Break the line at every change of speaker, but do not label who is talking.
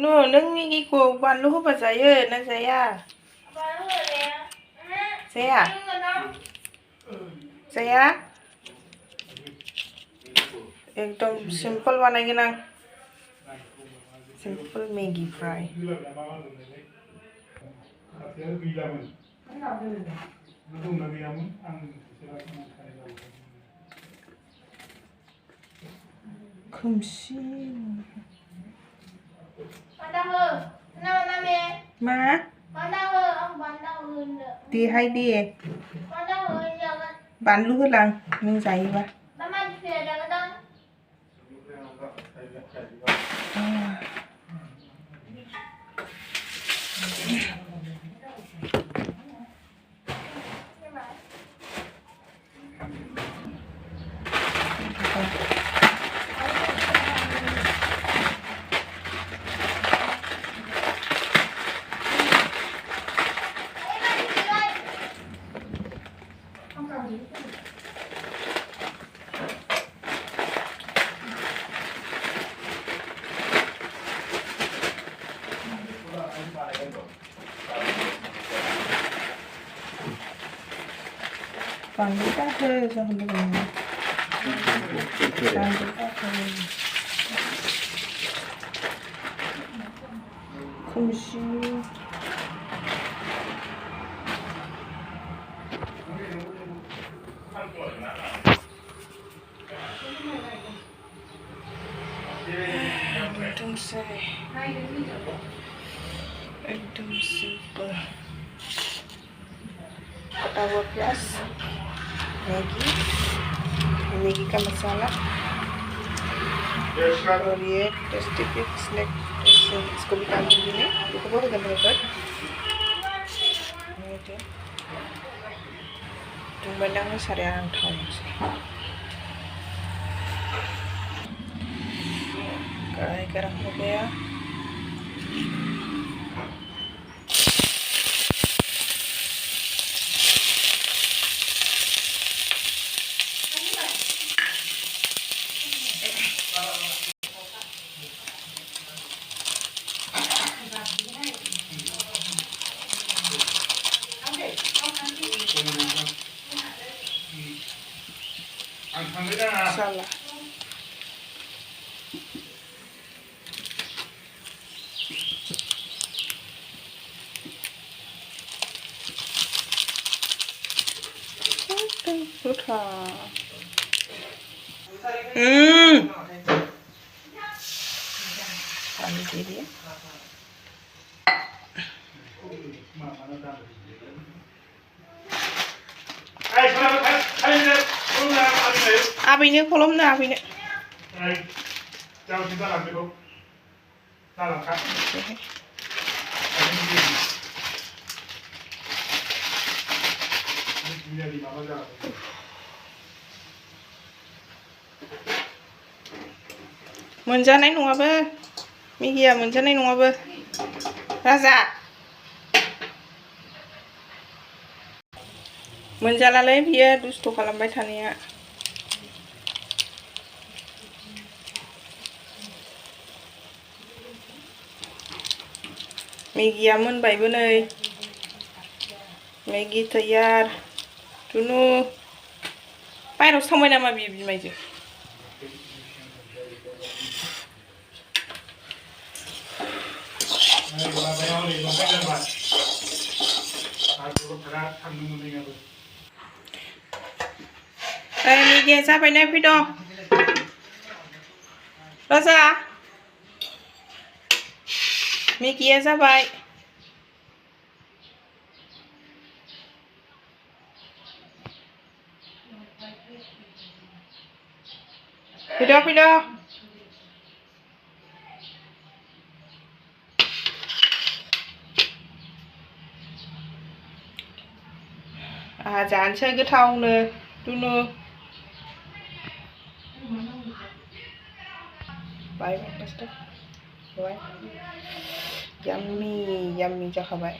Tunu, neng Maggiku balu hoba जायो ना जाया? जाया? जाया? एकदम सिम्पल बानायगोन आं सिम्पल मैगी फ्राय खोमसि मा देहाय दे बानलु होलां नों जायोबा बानलु दाहो जाहोन लोगोमोन बानलु दाहो खोमसि एकदम सिंपल कटा हुआ प्याज मैगी का मसाला और ये टेस्टी पिक स्नैक इसको भी डाल दूँगी मैं देखो बहुत गंदा पर तुम बनाओ सारे आराम ठाव कढ़ाई गरम हो गया salah putra paling jadi ya abainya kolom na abainya jauh kita lampu itu dalam kan मोनजानाय नङाबो मेगिया मोनजानाय नङाबो राजा मोनजालालै बियो दुस्थ' खालामबाय थानाया मेगिया मोनबायबो नै मैगी तैयार टुनु बायरावसो थांबाय नामा बियो बिमायजों मेगिया जाबायना फैद' राजा मेगिया जाबाय फैद' आहा जानोसै गोथावनो टुनु बाय बाय यम्मी जाखाबाय